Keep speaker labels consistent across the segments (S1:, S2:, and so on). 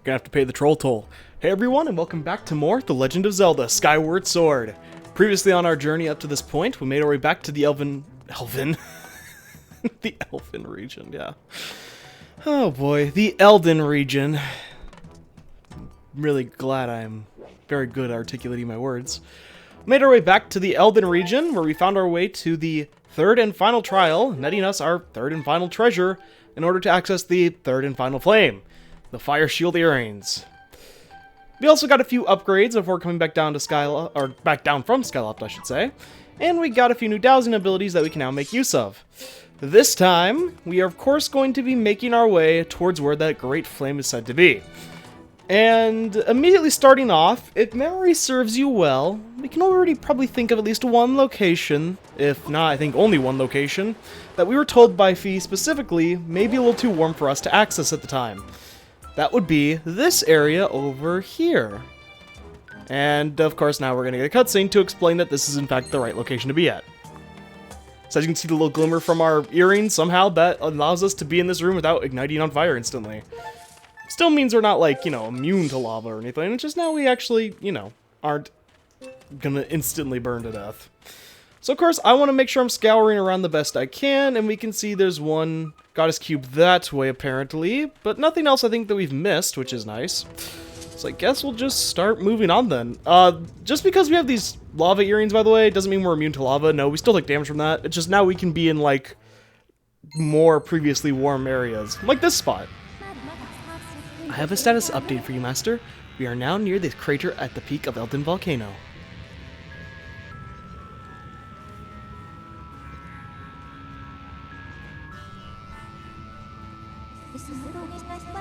S1: Gonna have to pay the troll toll. Hey everyone, and welcome back to more The Legend of Zelda Skyward Sword. Previously on our journey up to this point, we made our way back to the Elvin... the Elvin region, yeah. Oh boy, the Eldin region. I'm really glad I'm very good at articulating my words. Made our way back to the Eldin region, where we found our way to the third and final trial, netting us our third and final treasure in order to access the third and final flame, the Fire Shield Earrings. We also got a few upgrades before coming back down to back down from Skyloft, I should say, and we got a few new dowsing abilities that we can now make use of. This time, we are of course going to be making our way towards where that great flame is said to be. And immediately starting off, if memory serves you well, we can already probably think of at least one location, if not I think only one location, that we were told by Fee specifically may be a little too warm for us to access at the time. That would be this area over here. And of course now we're going to get a cutscene to explain that this is in fact the right location to be at. So as you can see the little glimmer from our earrings, somehow that allows us to be in this room without igniting on fire instantly. Still means we're not like, immune to lava or anything, it's just now we actually, aren't gonna instantly burn to death. So of course I want to make sure I'm scouring around the best I can, and we can see there's one goddess cube that way apparently, but nothing else I think that we've missed, which is nice. So I guess we'll just start moving on then. Just because we have these lava earrings, by the way, doesn't mean we're immune to lava. No, we still take damage from that. It's just now we can be in like more previously warm areas, like this spot. I have a status update for you, Master. We are now near the crater at the peak of Eldin volcano.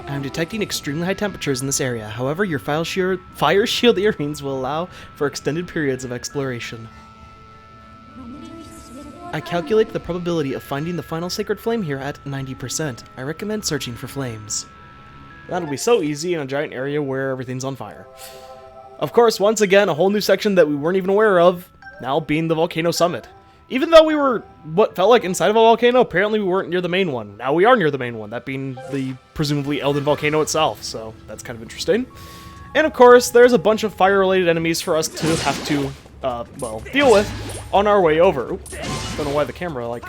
S1: I am detecting extremely high temperatures in this area. However, your fire shield earrings will allow for extended periods of exploration. I calculate the probability of finding the final sacred flame here at 90%. I recommend searching for flames. That'll be so easy in a giant area where everything's on fire. Of course, once again, a whole new section that we weren't even aware of, now being the volcano summit. Even though we were what felt like inside of a volcano, apparently we weren't near the main one. Now we are near the main one, that being the presumably Eldin volcano itself, so that's kind of interesting. And of course, there's a bunch of fire-related enemies for us to have to, deal with on our way over. Oop, don't know why the camera,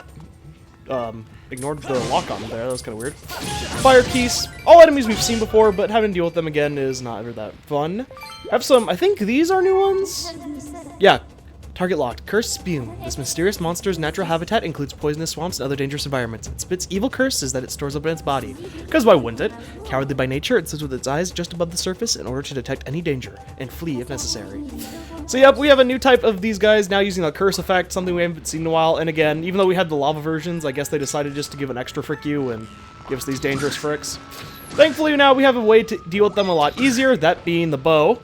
S1: ignored the lock on there. That was kind of weird. Fire keys. All enemies we've seen before, but having to deal with them again is not ever that fun. Have some, I think these are new ones? Yeah. Target locked. Cursed Spume. This mysterious monster's natural habitat includes poisonous swamps and other dangerous environments. It spits evil curses that it stores up in its body. Because why wouldn't it? Cowardly by nature, it sits with its eyes just above the surface in order to detect any danger, and flee if necessary. So yep, we have a new type of these guys now using a curse effect, something we haven't seen in a while, and again, even though we had the lava versions, I guess they decided just to give an extra frick you and give us these dangerous fricks. Thankfully now we have a way to deal with them a lot easier, that being the bow.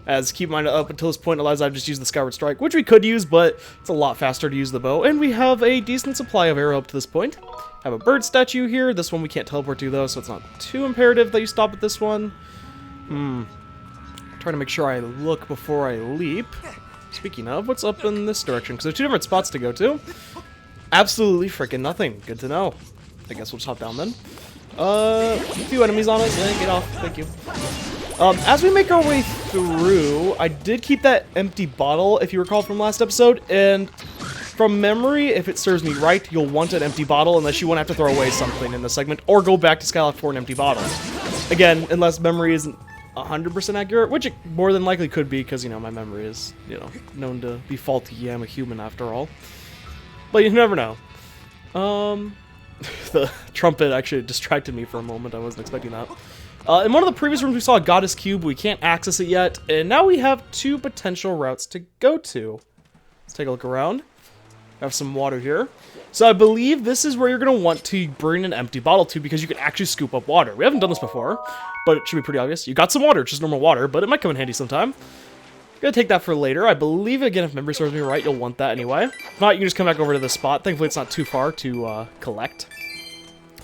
S1: As keep in mind, up until this point, Eliza, I've just used the Skyward Strike, which we could use, but it's a lot faster to use the bow. And we have a decent supply of arrow up to this point. Have a bird statue here. This one we can't teleport to, though, so it's not too imperative that you stop at this one. Trying to make sure I look before I leap. Speaking of, what's up in this direction? Because there's two different spots to go to. Absolutely freaking nothing. Good to know. I guess we'll just hop down then. A few enemies on us. Get off. Thank you. As we make our way through, I did keep that empty bottle, if you recall from last episode, and from memory, if it serves me right, you'll want an empty bottle unless you want to have to throw away something in the segment, or go back to Skyloft for an empty bottle. Again, unless memory isn't 100% accurate, which it more than likely could be, because, my memory is, known to be faulty. Yeah, I'm a human after all. But you never know. The trumpet actually distracted me for a moment, I wasn't expecting that. In one of the previous rooms we saw a goddess cube, we can't access it yet, and now we have two potential routes to go to. Let's take a look around. Have some water here. So I believe this is where you're going to want to bring an empty bottle to, because you can actually scoop up water. We haven't done this before, but it should be pretty obvious. You got some water, just normal water, but it might come in handy sometime. Gonna take that for later. I believe, again, if memory serves me right, you'll want that anyway. If not, you can just come back over to this spot. Thankfully, it's not too far to collect.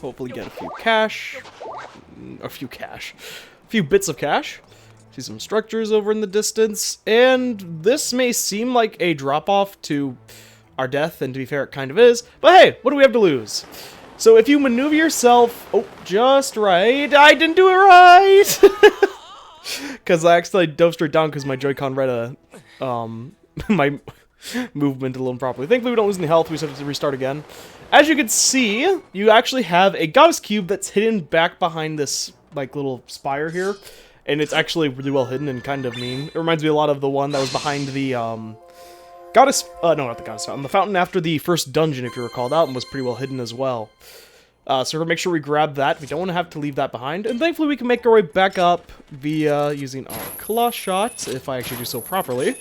S1: Hopefully get a few cash. A few bits of cash. See some structures over in the distance, and this may seem like a drop-off to our death, and to be fair, it kind of is, but hey, what do we have to lose? So if you maneuver yourself, oh, just right, I didn't do it right, because I actually dove straight down because my Joy-Con read my movement a little improperly. Thankfully we don't lose any health, we just have to restart again. As you can see, you actually have a goddess cube that's hidden back behind this like little spire here, and it's actually really well hidden and kind of mean. It reminds me a lot of the one that was behind the goddess, no, not the goddess fountain, the fountain after the first dungeon, if you recall. That one was pretty well hidden as well. So we're gonna make sure we grab that. We don't want to have to leave that behind, and thankfully we can make our way back up via using our claw shot, if I actually do so properly.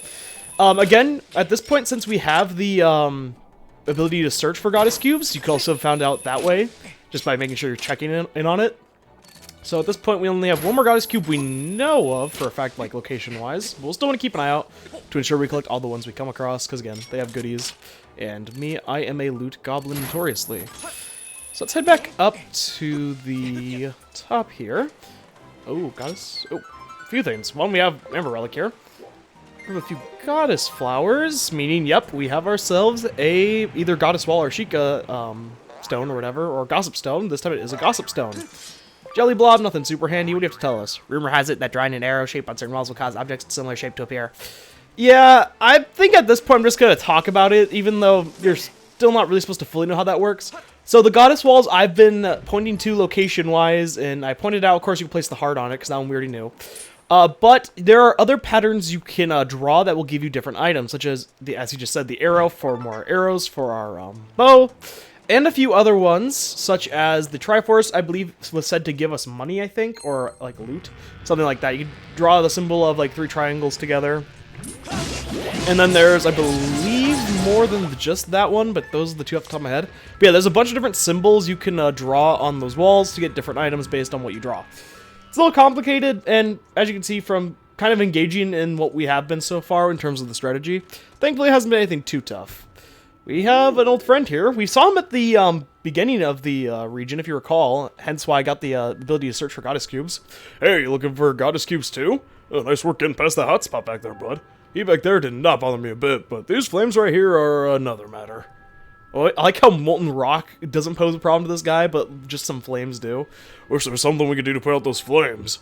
S1: Again, at this point, since we have the ability to search for goddess cubes, you can also find out that way, just by making sure you're checking in on it. So at this point, we only have one more goddess cube we know of, for a fact, like, location-wise. We'll still want to keep an eye out to ensure we collect all the ones we come across, because, again, they have goodies. And me, I am a loot goblin notoriously. So let's head back up to the top here. Oh, goddess. Oh, a few things. One, we have Amber Relic here. We have a few goddess flowers, meaning, yep, we have ourselves a either goddess wall or Sheikah stone or whatever, or gossip stone. This time it is a gossip stone. Jelly blob, nothing super handy. What do you have to tell us? Rumor has it that drawing an arrow shape on certain walls will cause objects of similar shape to appear. Yeah, I think at this point I'm just going to talk about it, even though you're still not really supposed to fully know how that works. So the goddess walls I've been pointing to location-wise, and I pointed out, of course, you can place the heart on it, because that one we already knew. But there are other patterns you can draw that will give you different items, such as, as you just said, the arrow for more arrows for our bow, and a few other ones, such as the Triforce, I believe, was said to give us money, I think, or, like, loot, something like that. You can draw the symbol of, like, 3 triangles together. And then there's, I believe, more than just that one, but those are the two off the top of my head. But yeah, there's a bunch of different symbols you can draw on those walls to get different items based on what you draw. It's a little complicated, and as you can see from kind of engaging in what we have been so far in terms of the strategy, thankfully it hasn't been anything too tough. We have an old friend here. We saw him at the beginning of the region, if you recall, hence why I got the ability to search for goddess cubes. Hey, you looking for goddess cubes too? Oh, nice work getting past the hotspot back there, bud. He back there did not bother me a bit, but these flames right here are another matter. Oh, I like how molten rock doesn't pose a problem to this guy, but just some flames do. Wish there was something we could do to put out those flames.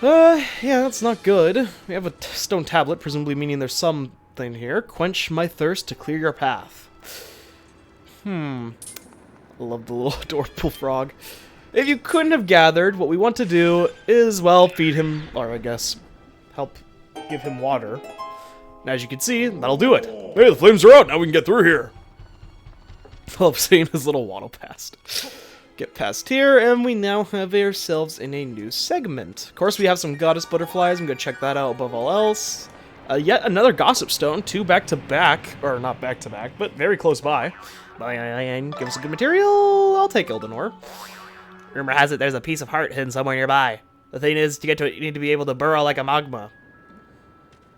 S1: Yeah, that's not good. We have a stone tablet, presumably meaning there's something here. Quench my thirst to clear your path. I love the little adorable frog. If you couldn't have gathered, what we want to do is, well, feed him, or I guess, help give him water. And as you can see, that'll do it. Hey, the flames are out, now we can get through here. I love seeing his little waddle past. Get past here, and we now have ourselves in a new segment. Of course, we have some goddess butterflies. I'm going to check that out above all else. Yet another gossip stone, 2 back-to-back, or not back-to-back, but very close by. Give us a good material. I'll take Eldin ore. Rumor has it there's a piece of heart hidden somewhere nearby. The thing is, to get to it, you need to be able to burrow like a magma.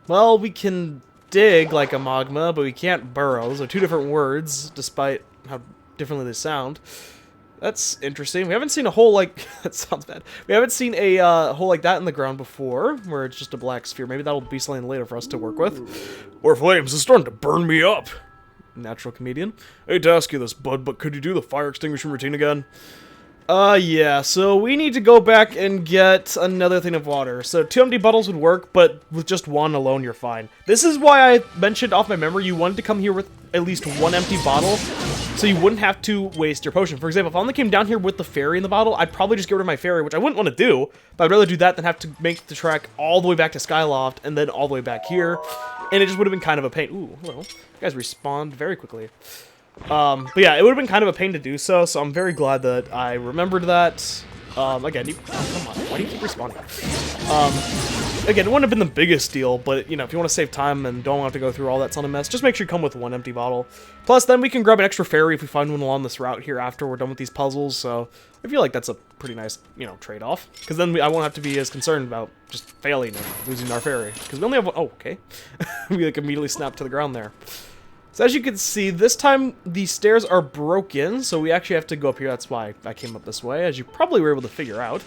S1: Well, we can dig like a magma, but we can't burrow. Those are 2 different words, despite how differently they sound. That's interesting. We haven't seen a hole like... that sounds bad. We haven't seen a hole like that in the ground before, where it's just a black sphere. Maybe that'll be something later for us to work with. More flames. It's starting to burn me up. Natural comedian. I hate to ask you this, bud, but could you do the fire extinguishing routine again? Yeah, so we need to go back and get another thing of water. So 2 empty bottles would work, but with just 1 alone, you're fine. This is why I mentioned off my memory you wanted to come here with at least 1 empty bottle, so you wouldn't have to waste your potion. For example, if I only came down here with the fairy in the bottle, I'd probably just get rid of my fairy, which I wouldn't want to do, but I'd rather do that than have to make the trek all the way back to Skyloft and then all the way back here, and it just would have been kind of a pain. Ooh, hello. You guys respawned very quickly. But yeah, it would have been kind of a pain to do so I'm very glad that I remembered that. Again, come on, why do you keep respawning? Again, it wouldn't have been the biggest deal, but, you know, if you want to save time and don't have to go through all that ton of mess, just make sure you come with 1 empty bottle. Plus, then we can grab an extra fairy if we find one along this route here after we're done with these puzzles, so I feel like that's a pretty nice, you know, trade-off. Because then I won't have to be as concerned about just failing and losing our fairy. Because we only have one. Oh, okay. We, like, immediately snapped to the ground there. So as you can see, this time the stairs are broken, so we actually have to go up here. That's why I came up this way, as you probably were able to figure out.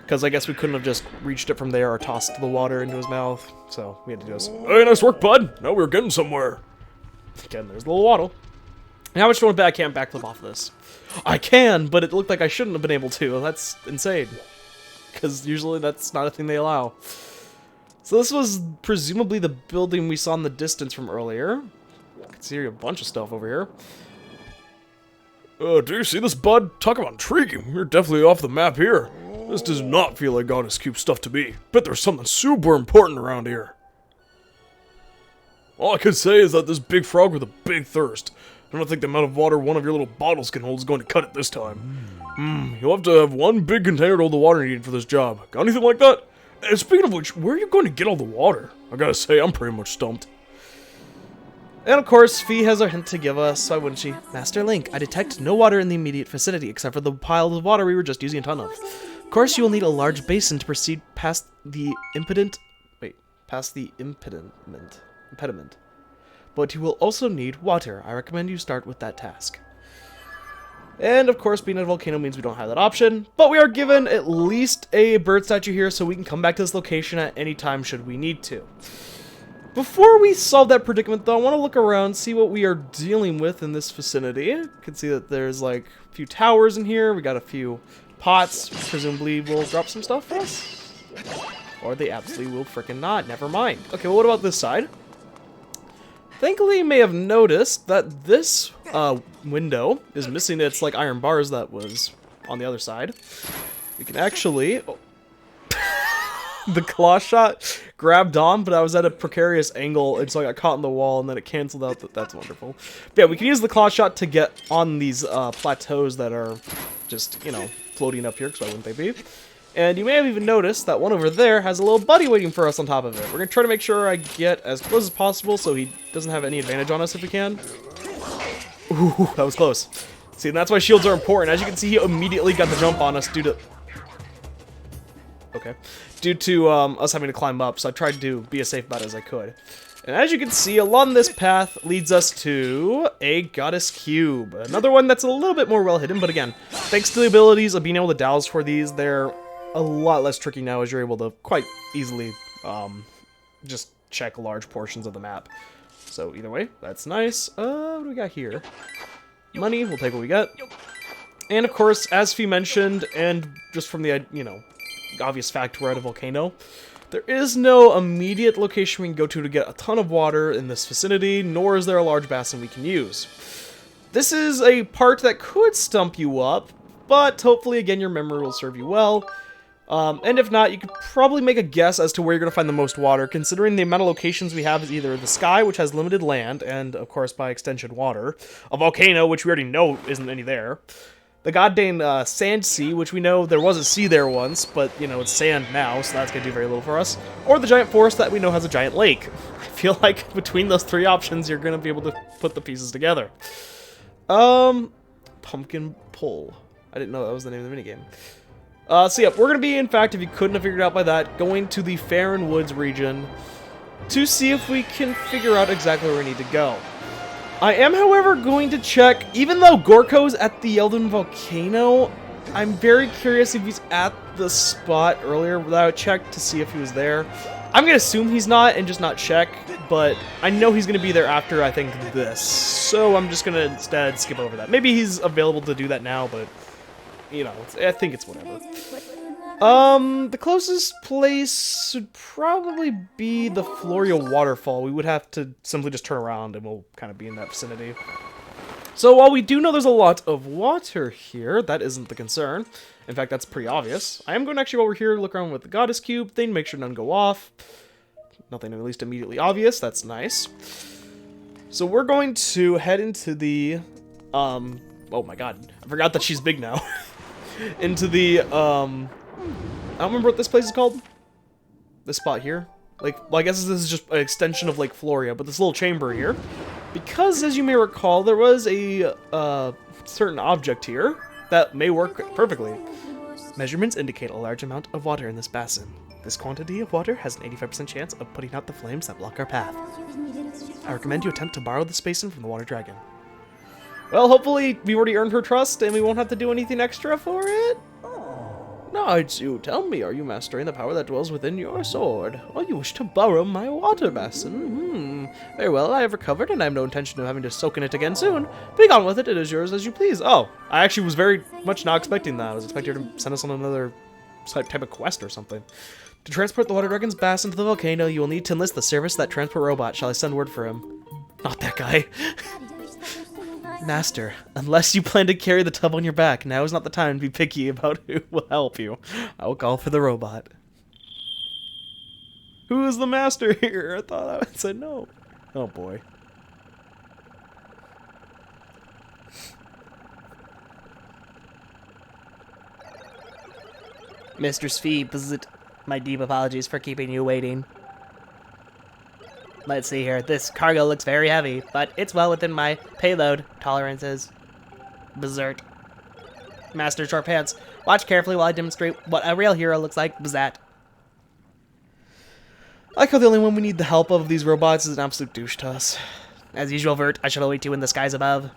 S1: Because I guess we couldn't have just reached it from there or tossed the water into his mouth, so we had to do this. Hey, nice work, bud! Now we're getting somewhere. Again, there's the little waddle. How much do I bet I can't backflip off of this? I can, but it looked like I shouldn't have been able to. That's insane. Because usually that's not a thing they allow. So this was presumably the building we saw in the distance from earlier. I can see a bunch of stuff over here.
S2: Do you see this, bud? Talk about intriguing. You're definitely off the map here. This does not feel like Goddess Cube stuff to me. Bet there's something super important around here. All I could say is that this big frog with a big thirst. I don't think the amount of water one of your little bottles can hold is going to cut it this time. You'll have to have one big container to hold the water needed for this job. Got anything like that? And speaking of which, where are you going to get all the water? I gotta say, I'm pretty much stumped.
S1: And of course, Fee has a hint to give us, why wouldn't she? Master Link, I detect no water in the immediate vicinity, except for the pile of water we were just using a ton of. Of course, you will need a large basin to proceed past the impediment. But you will also need water. I recommend you start with that task. And of course, being at a volcano means we don't have that option, but we are given at least a bird statue here so we can come back to this location at any time should we need to. Before we solve that predicament though, I want to look around, see what we are dealing with in this vicinity. You can see that there's like a few towers in here, we got a few pots, presumably will drop some stuff for us. Or they absolutely will frickin' not, never mind. Okay, well what about this side? Thankfully, you may have noticed that this window is missing its like iron bars that was on the other side. We can actually... Oh. The claw shot grabbed on, but I was at a precarious angle, and so I got caught in the wall, and then it canceled out. That's wonderful. But yeah, we can use the claw shot to get on these plateaus that are just, you know, floating up here, because why wouldn't they be? And you may have even noticed that one over there has a little buddy waiting for us on top of it. We're going to try to make sure I get as close as possible so he doesn't have any advantage on us if we can. Ooh, that was close. See, and that's why shields are important. As you can see, he immediately got the jump on us due to... Okay. Due to us having to climb up, so I tried to be as safe about it as I could. And as you can see, along this path leads us to a Goddess Cube. Another one that's a little bit more well hidden, but again, thanks to the abilities of being able to douse for these, they're a lot less tricky now as you're able to quite easily just check large portions of the map. So either way, that's nice. What do we got here? Money, we'll take what we get. And of course, as Fee mentioned, and just from the, you know, obvious fact we're at a volcano, there is no immediate location we can go to get a ton of water in this vicinity, nor is there a large basin we can use. This is a part that could stump you up, but hopefully, again, your memory will serve you well. And if not, you could probably make a guess as to where you're going to find the most water, considering the amount of locations we have is either the sky, which has limited land, and, of course, by extension, water, a volcano, which we already know isn't any there, the goddamn sand sea, which we know there was a sea there once, but, you know, it's sand now, so that's going to do very little for us. Or the giant forest that we know has a giant lake. I feel like between those three options, you're going to be able to put the pieces together. Pumpkin pull. I didn't know that was the name of the minigame. So yeah, we're going to be, in fact, if you couldn't have figured it out by that, going to the Farron Woods region to see if we can figure out exactly where we need to go. I am, however, going to check, even though Gorko's at the Eldin volcano, I'm very curious if he's at the spot earlier that I checked to see if he was there. I'm going to assume he's not and just not check, but I know he's going to be there after, I think, this. So I'm just going to instead skip over that. Maybe he's available to do that now, but, you know, I think it's whatever. The closest place would probably be the Floria waterfall. We would have to simply just turn around and we'll kind of be in that vicinity. So while we do know there's a lot of water here, that isn't the concern. In fact, that's pretty obvious. I am going to actually, while we're here, look around with the Goddess Cube thing, make sure none go off. Nothing at least immediately obvious, that's nice. So we're going to head into the, oh my god, I forgot that she's big now. Into the, I don't remember what this place is called. This spot here. Like, well, I guess this is just an extension of Lake Floria, but this little chamber here. Because, as you may recall, there was a certain object here that may work perfectly. Measurements indicate a large amount of water in this basin. This quantity of water has an 85% chance of putting out the flames that block our path. I recommend you attempt to borrow this basin from the water dragon. Well, hopefully we've already earned her trust and we won't have to do anything extra for it. Knights, you tell me, are you mastering the power that dwells within your sword? Or you wish to borrow my water basin? Very well, I have recovered, and I have no intention of having to soak in it again soon. Be gone with it, it is yours as you please. Oh, I actually was very much not expecting that. I was expecting her to send us on another type of quest or something. To transport the water dragon's bass into the volcano, you will need to enlist the service of that transport robot. Shall I send word for him? Not that guy. Master, unless you plan to carry the tub on your back, now is not the time to be picky about who will help you. I will call for the robot. Who is the master here? I thought I said no. Oh boy. Mistress Phoebe, my deep apologies for keeping you waiting. Let's see here. This cargo looks very heavy, but it's well within my payload tolerances. Berserk. Master Short Pants, watch carefully while I demonstrate what a real hero looks like. Bazat. I like how the only one we need the help of these robots is an absolute douche to us. As usual, Vert, I shall await you in the skies above.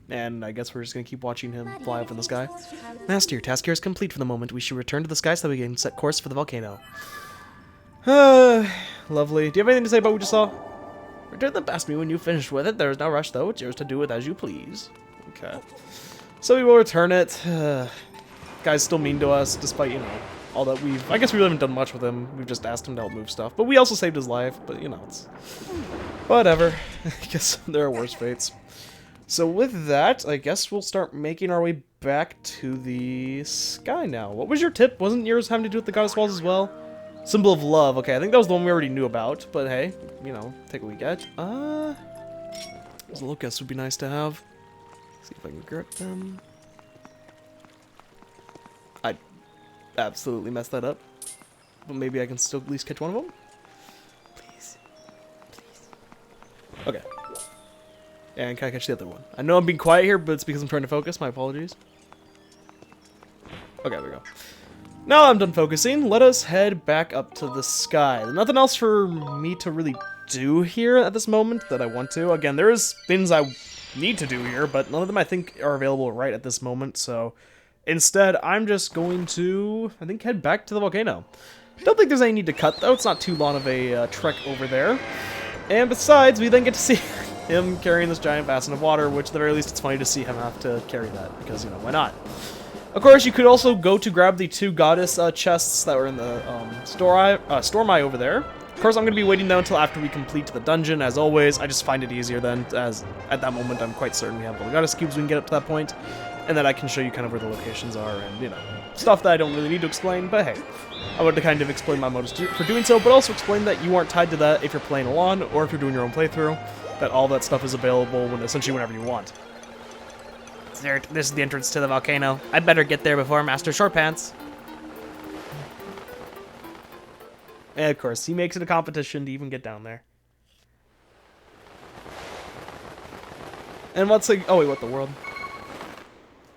S1: And I guess we're just going to keep watching him fly up in the sky. Master, your task here is complete for the moment. We should return to the sky so that we can set course for the volcano. Lovely. Do you have anything to say about what we just saw? Return them past me when you've finished with it. There is no rush, though. It's yours to do with as you please. Okay. So we will return it. Guy's still mean to us, despite, you know, all that we've... I guess we really haven't done much with him. We've just asked him to help move stuff. But we also saved his life. But, you know, it's... whatever. I guess there are worse fates. So with that, I guess we'll start making our way back to the sky now. What was your tip? Wasn't yours having to do with the goddess walls as well? Symbol of love. Okay, I think that was the one we already knew about. But hey, you know, take what we get. Those locusts would be nice to have. See if I can grip them. I absolutely messed that up. But maybe I can still at least catch one of them. Please. Please. Okay. And can I catch the other one? I know I'm being quiet here, but it's because I'm trying to focus. My apologies. Okay, there we go. Now I'm done focusing. Let us head back up to the sky. There's nothing else for me to really do here at this moment that I want to. Again, there is things I need to do here, but none of them I think are available right at this moment. So instead, I'm just going to, I think, head back to the volcano. Don't think there's any need to cut, though. It's not too long of a trek over there. And besides, we then get to see him carrying this giant basin of water, which at the very least it's funny to see him have to carry that, because, you know, why not? Of course, you could also go to grab the two goddess chests that were in the storm eye over there. Of course, I'm going to be waiting though until after we complete the dungeon, as always. I just find it easier then, as at that moment I'm quite certain we have all the goddess cubes we can get up to that point, and then I can show you kind of where the locations are, and, you know, stuff that I don't really need to explain, but hey. I wanted to kind of explain my motives for doing so, but also explain that you aren't tied to that if you're playing alone, or if you're doing your own playthrough. That all that stuff is available essentially whenever you want. Zert, this is the entrance to the volcano. I'd better get there before Master Shortpants. And of course, he makes it a competition to even get down there. And what's like, oh wait, what the world?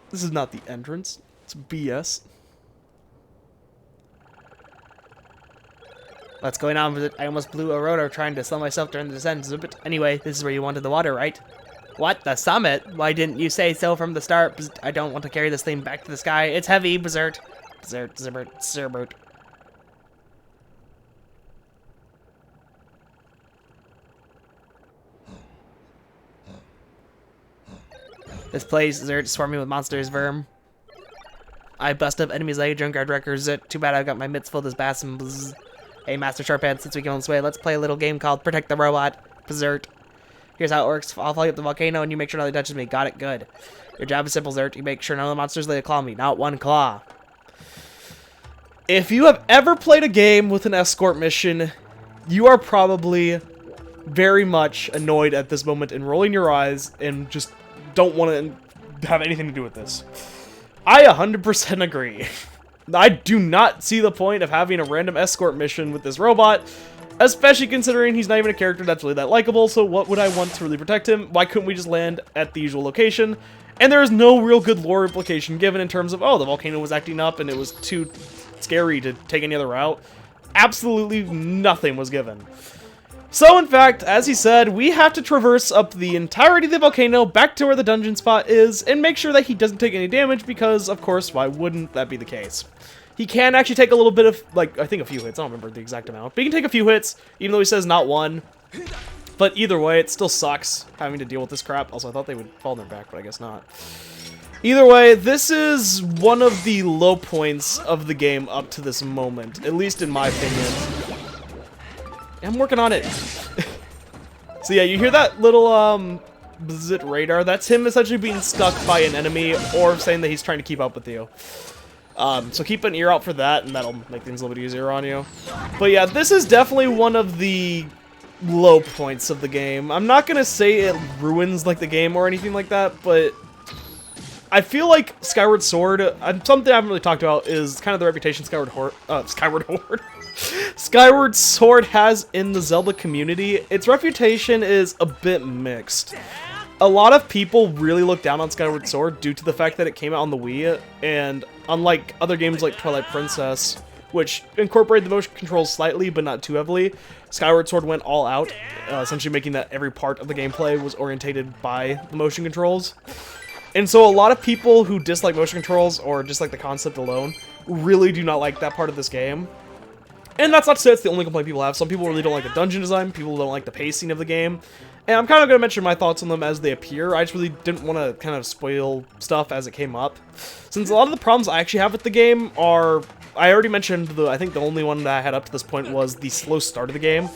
S1: This is not the entrance. It's BS. What's going on with it? I almost blew a rotor trying to slow myself during the descent. But anyway, this is where you wanted the water, right? What? The summit? Why didn't you say so from the start? I don't want to carry this thing back to the sky. It's heavy, Berserk. Berserk, Zerbert, Zerbert. This place, Zert, swarming with monsters, Verm. I bust up enemies like a junkyard wreckers. Too bad I've got my mitts full of this bass and bzz. Hey, Master Sharphead, since we came on this way, let's play a little game called Protect the Robot. Berserk. Here's how it works. I'll follow you up the volcano and you make sure nothing touches me. Got it? Good. Your job is simple, Zert. You make sure none of the monsters lay a claw on me. Not one claw. If you have ever played a game with an escort mission, you are probably very much annoyed at this moment and rolling your eyes and just don't want to have anything to do with this. I 100% agree. I do not see the point of having a random escort mission with this robot, especially considering he's not even a character that's really that likable, so what would I want to really protect him? Why couldn't we just land at the usual location? And there is no real good lore implication given in terms of, oh, the volcano was acting up and it was too scary to take any other route. Absolutely nothing was given. So, in fact, as he said, we have to traverse up the entirety of the volcano back to where the dungeon spot is and make sure that he doesn't take any damage because, of course, why wouldn't that be the case? He can actually take a little bit of, like, I think a few hits. I don't remember the exact amount. But he can take a few hits, even though he says not one. But either way, it still sucks having to deal with this crap. Also, I thought they would fall on their back, but I guess not. Either way, this is one of the low points of the game up to this moment, at least in my opinion. I'm working on it. So yeah, you hear that little, bzzzt radar? That's him essentially being stuck by an enemy or saying that he's trying to keep up with you. So keep an ear out for that, and that'll make things a little bit easier on you. But yeah, this is definitely one of the low points of the game. I'm not gonna say it ruins, like, the game or anything like that, but I feel like Skyward Sword, something I haven't really talked about is kind of the reputation Skyward Sword has in the Zelda community. Its reputation is a bit mixed. A lot of people really look down on Skyward Sword due to the fact that it came out on the Wii, and unlike other games like Twilight Princess, which incorporated the motion controls slightly but not too heavily, Skyward Sword went all out, essentially making that every part of the gameplay was orientated by the motion controls. And so a lot of people who dislike motion controls or dislike the concept alone really do not like that part of this game. And that's not to say it's the only complaint people have. Some people really don't like the dungeon design, people don't like the pacing of the game. And I'm kind of going to mention my thoughts on them as they appear. I just really didn't want to kind of spoil stuff as it came up. Since a lot of the problems I actually have with the game are... I already mentioned, I think the only one that I had up to this point was the slow start of the game.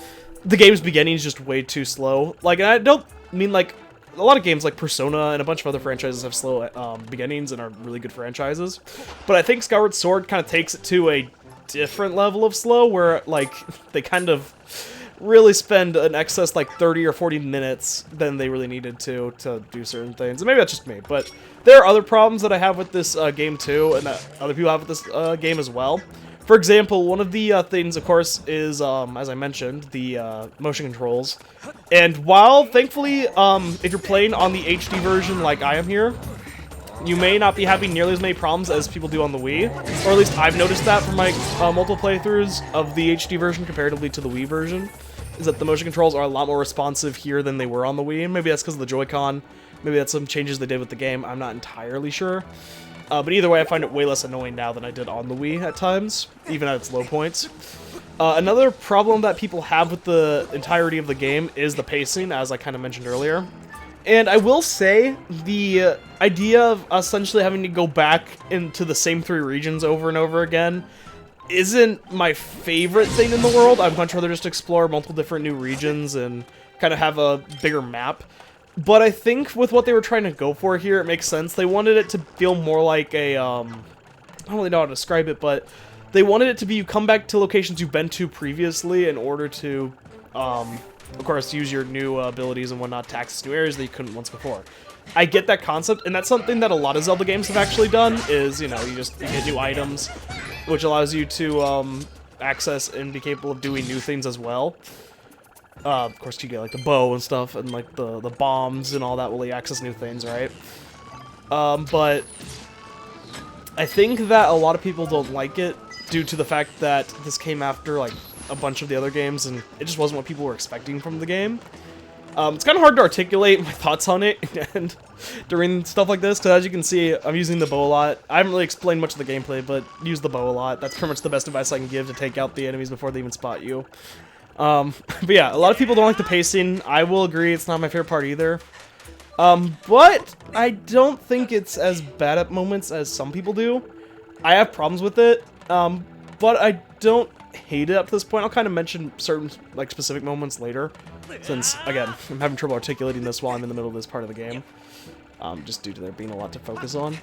S1: The game's beginning is just way too slow. Like, and I don't mean like... A lot of games like Persona and a bunch of other franchises have slow beginnings and are really good franchises. But I think Skyward Sword kind of takes it to a different level of slow where, like, they kind of really spend an excess, like, 30 or 40 minutes than they really needed to do certain things. And maybe that's just me, but there are other problems that I have with this game too, and that other people have with this game as well. For example, one of the things, of course, is, as I mentioned, the motion controls. And while, thankfully, if you're playing on the HD version like I am here, you may not be having nearly as many problems as people do on the Wii. Or at least I've noticed that from my multiple playthroughs of the HD version comparatively to the Wii version. Is that the motion controls are a lot more responsive here than they were on the Wii. Maybe that's because of the Joy-Con. Maybe that's some changes they did with the game. I'm not entirely sure. But either way, I find it way less annoying now than I did on the Wii at times, even at its low points. Another problem that people have with the entirety of the game is the pacing, as I kind of mentioned earlier. And I will say, the idea of essentially having to go back into the same 3 regions over and over again isn't my favorite thing in the world. I'd much rather just explore multiple different new regions and kind of have a bigger map. But I think with what they were trying to go for here, it makes sense. They wanted it to feel more like a, I don't really know how to describe it, but they wanted it to be you come back to locations you've been to previously in order to, of course, use your new abilities and whatnot to access new areas that you couldn't once before. I get that concept, and that's something that a lot of Zelda games have actually done, is, you know, you get new items, which allows you to access and be capable of doing new things as well. Of course, you get, like, the bow and stuff, and, like, the bombs and all that will let you access new things, right? But I think that a lot of people don't like it due to the fact that this came after, like, a bunch of the other games, and it just wasn't what people were expecting from the game. It's kind of hard to articulate my thoughts on it and during stuff like this, because as you can see, I'm using the bow a lot. I haven't really explained much of the gameplay, but use the bow a lot. That's pretty much the best advice I can give to take out the enemies before they even spot you. But yeah, a lot of people don't like the pacing. I will agree, it's not my favorite part either. But I don't think it's as bad at moments as some people do. I have problems with it, but I don't hate it up to this point. I'll kind of mention certain, like, specific moments later, since, again, I'm having trouble articulating this while I'm in the middle of this part of the game, just due to there being a lot to focus on.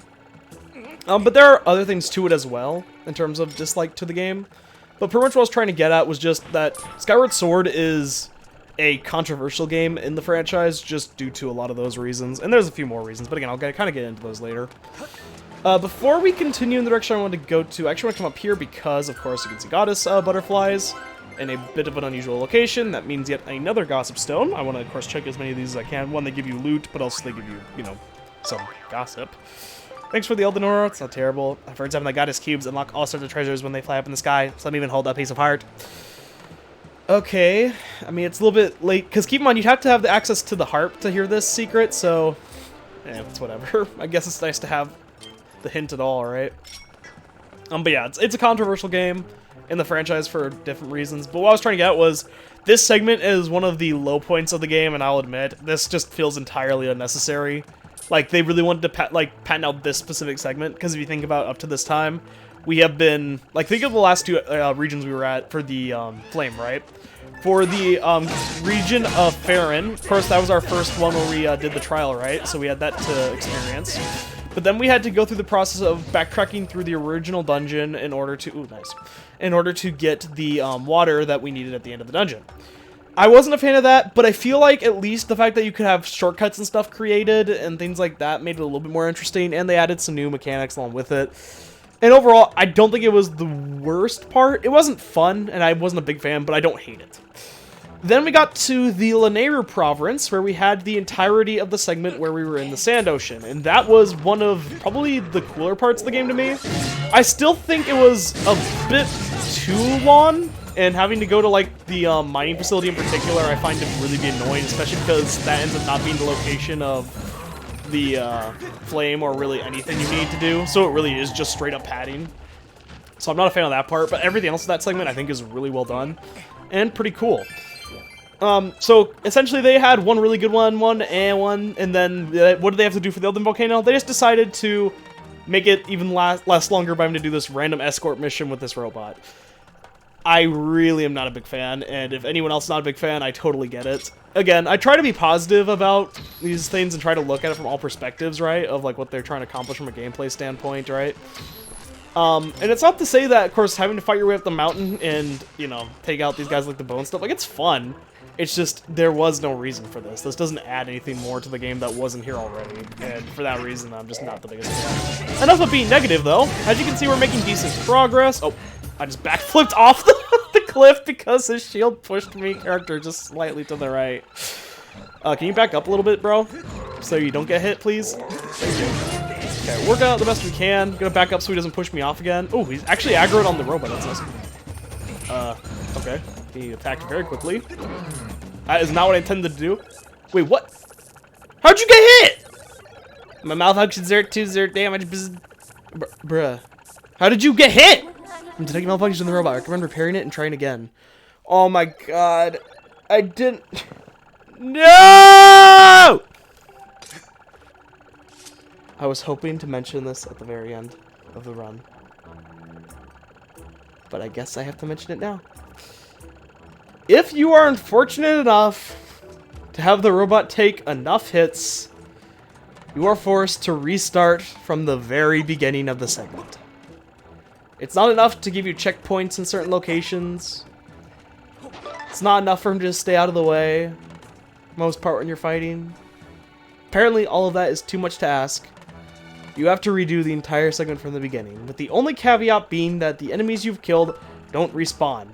S1: But there are other things to it as well, in terms of dislike to the game. But pretty much what I was trying to get at was just that Skyward Sword is a controversial game in the franchise, just due to a lot of those reasons. And there's a few more reasons, but again, I'll kind of get into those later. Before we continue in the direction I wanted to go to, I actually want to come up here because, of course, you can see goddess butterflies in a bit of an unusual location. That means yet another gossip stone. I want to, of course, check as many of these as I can. One, they give you loot, but also they give you, you know, some gossip. Thanks for the Eldin aura. It's not terrible. I've heard some of the goddess cubes unlock all sorts of treasures when they fly up in the sky. Some even hold a piece of heart. Okay, I mean, it's a little bit late, because keep in mind, you'd have to have the access to the harp to hear this secret, so... it's whatever. I guess it's nice to have the hint at all, right? But yeah, it's a controversial game in the franchise for different reasons, but what I was trying to get was, this segment is one of the low points of the game, and I'll admit, this just feels entirely unnecessary. Like, they really wanted to patent out this specific segment, because if you think about up to this time, we have been, like, think of the last two regions we were at for the Flame, right? For the region of Farron, of course, that was our first one where we did the trial, right? So we had that to experience. But then we had to go through the process of backtracking through the original dungeon in order to, ooh, nice, in order to get the water that we needed at the end of the dungeon. I wasn't a fan of that, but I feel like at least the fact that you could have shortcuts and stuff created and things like that made it a little bit more interesting, and they added some new mechanics along with it. And overall, I don't think it was the worst part. It wasn't fun, and I wasn't a big fan, but I don't hate it. Then we got to the Lanayru province, where we had the entirety of the segment where we were in the Sand Ocean, and that was one of probably the cooler parts of the game to me. I still think it was a bit too long, and having to go to, like, the mining facility in particular, I find it really be annoying, especially because that ends up not being the location of the flame or really anything you need to do, so it really is just straight up padding. So I'm not a fan of that part, but everything else in that segment I think is really well done and pretty cool. So essentially they had one really good one, and then what did they have to do for the Eldin volcano? They just decided to make it even last longer by having to do this random escort mission with this robot. I really am not a big fan, and if anyone else is not a big fan, I totally get it. Again, I try to be positive about these things and try to look at it from all perspectives, right? Of, like, what they're trying to accomplish from a gameplay standpoint, right? And it's not to say that, of course, having to fight your way up the mountain and, you know, take out these guys like the bone stuff, like, it's fun. It's just, there was no reason for this. This doesn't add anything more to the game that wasn't here already, and for that reason, I'm just not the biggest fan. Enough of being negative, though. As you can see, we're making decent progress. Oh, I just backflipped off the cliff because his shield pushed me character just slightly to the right. Can you back up a little bit, bro? So you don't get hit, please? Thank you. Okay, working out the best we can. Gonna back up so he doesn't push me off again. Oh, he's actually aggroed on the robot, that's nice. Okay. He attacked very quickly. That is not what I intended to do. Wait, what? How'd you get hit? My malfunction 0 damage. Bruh. How did you get hit? I'm detecting malfunctions in the robot. I recommend repairing it and trying again. Oh my god. I didn't... No! I was hoping to mention this at the very end of the run. But I guess I have to mention it now. If you are unfortunate enough to have the robot take enough hits, you are forced to restart from the very beginning of the segment. It's not enough to give you checkpoints in certain locations. It's not enough for him to just stay out of the way, most part when you're fighting. Apparently all of that is too much to ask. You have to redo the entire segment from the beginning, with the only caveat being that the enemies you've killed don't respawn.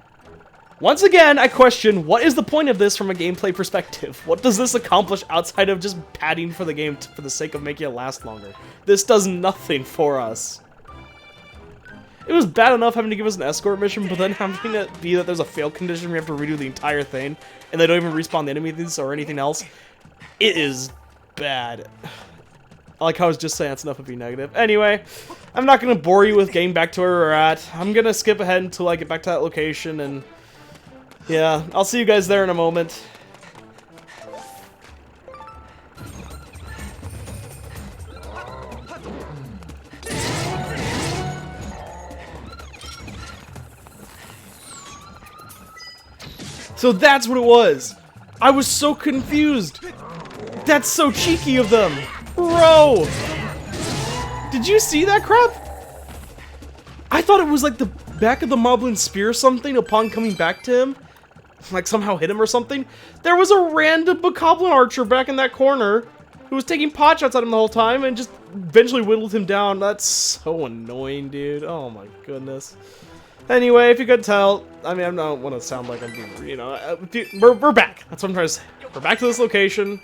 S1: Once again, I question, what is the point of this from a gameplay perspective? What does this accomplish outside of just padding for the game for the sake of making it last longer? This does nothing for us. It was bad enough having to give us an escort mission, but then having it be that there's a fail condition, we have to redo the entire thing, and they don't even respawn the enemies or anything else. It is bad. Like I was just saying, that's enough of being negative. Anyway, I'm not going to bore you with getting back to where we're at. I'm going to skip ahead until I get back to that location, and yeah, I'll see you guys there in a moment. So that's what it was. I was so confused. That's so cheeky of them. Bro! Did you see that crap? I thought it was like the back of the Moblin spear or something upon coming back to him. Like somehow hit him or something. There was a random Bokoblin archer back in that corner who was taking pot shots at him the whole time and just eventually whittled him down. That's so annoying, dude. Oh my goodness. Anyway, if you could tell, I mean, I don't want to sound like I'm being, you know, we're back. That's what I'm trying to say. We're back to this location.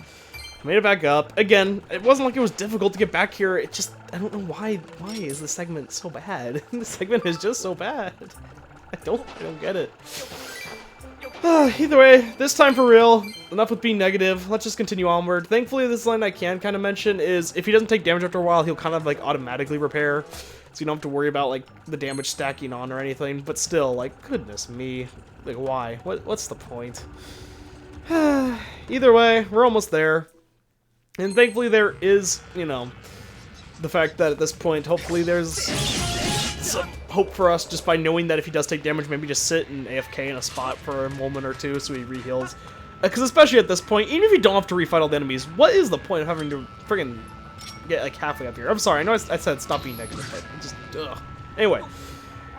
S1: I made it back up. Again, it wasn't like it was difficult to get back here. It just, I don't know why is this segment so bad? This segment is just so bad. I don't get it. Either way, this time for real, enough with being negative, let's just continue onward. Thankfully, this line I can kind of mention is, if he doesn't take damage after a while, he'll kind of, like, automatically repair. So you don't have to worry about, like, the damage stacking on or anything, but still, like, goodness me. Like, why? What's the point? Either way, we're almost there. And thankfully there is, you know, the fact that at this point, hopefully there's some hope for us just by knowing that if he does take damage, maybe just sit and AFK in a spot for a moment or two so he re-heals. Because especially at this point, even if you don't have to refight all the enemies, what is the point of having to friggin' get like halfway up here? I'm sorry, I know I said stop being negative, but just, ugh. Anyway,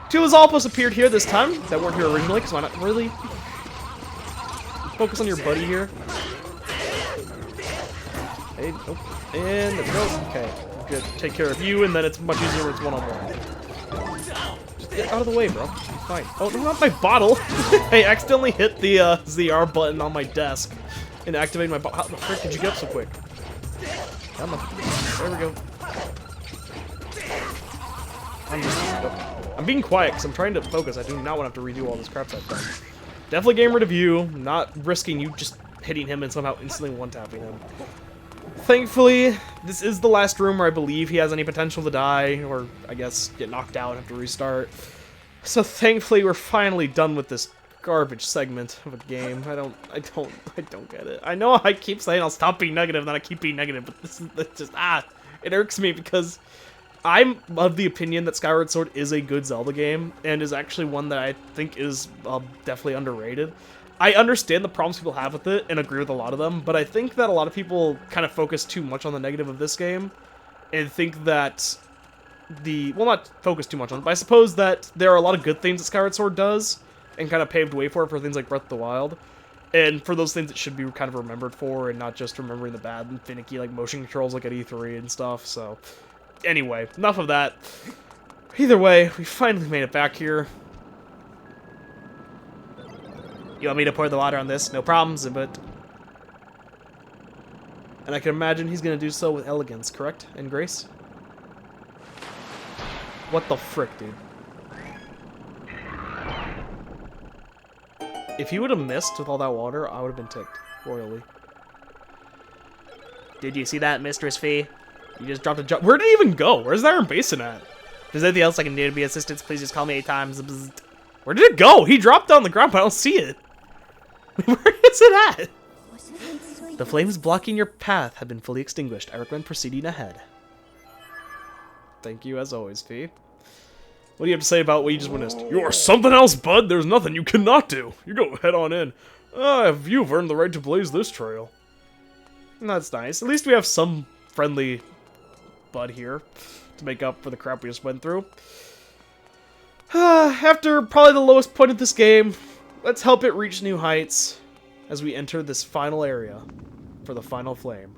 S1: two Lizalpos appeared here this time that weren't here originally, because why not really focus on your buddy here? Hey, nope. And there we go. Okay, good. Take care of you, and then it's much easier when it's one-on-one. Just get out of the way, bro. You're fine. Oh, no, not my bottle! I accidentally hit the ZR button on my desk and activated my bottle. How the frick did you get up so quick? Come on. There we go. I'm being quiet because I'm trying to focus. I do not want to have to redo all this crap I've done. Definitely getting rid of you, not risking you just hitting him and somehow instantly one-tapping him. Thankfully, this is the last room where I believe he has any potential to die, or I guess get knocked out and have to restart. So thankfully, we're finally done with this garbage segment of a game. I don't get it. I know I keep saying I'll stop being negative, and then I keep being negative, but this is just, it irks me because I'm of the opinion that Skyward Sword is a good Zelda game, and is actually one that I think is definitely underrated. I understand the problems people have with it, and agree with a lot of them, but I think that a lot of people kind of focus too much on the negative of this game, and think that well, not focus too much on it, but I suppose that there are a lot of good things that Skyward Sword does, and kind of paved way for it for things like Breath of the Wild. And for those things it should be kind of remembered for, and not just remembering the bad and finicky, like, motion controls like at E3 and stuff, so... Anyway, enough of that. Either way, we finally made it back here. You want me to pour the water on this? No problems, but... And I can imagine he's gonna do so with elegance, correct? And grace? What the frick, dude? If he would have missed with all that water, I would have been ticked royally. Did you see that, Mistress Fee? You just dropped a jump. Where did he even go? Where's the Iron Basin at? If there's anything else I can do to be assistance, please just call me 8 times. Where did it go? He dropped on the ground, but I don't see it. Where is it at? The flames blocking your path have been fully extinguished. I recommend proceeding ahead. Thank you, as always, Fee. What do you have to say about what you just witnessed?
S2: You are something else, bud. There's nothing you cannot do. You go head on in. You've earned the right to blaze this trail.
S1: That's nice. At least we have some friendly bud here to make up for the crap we just went through. After probably the lowest point of this game, let's help it reach new heights as we enter this final area for the final flame.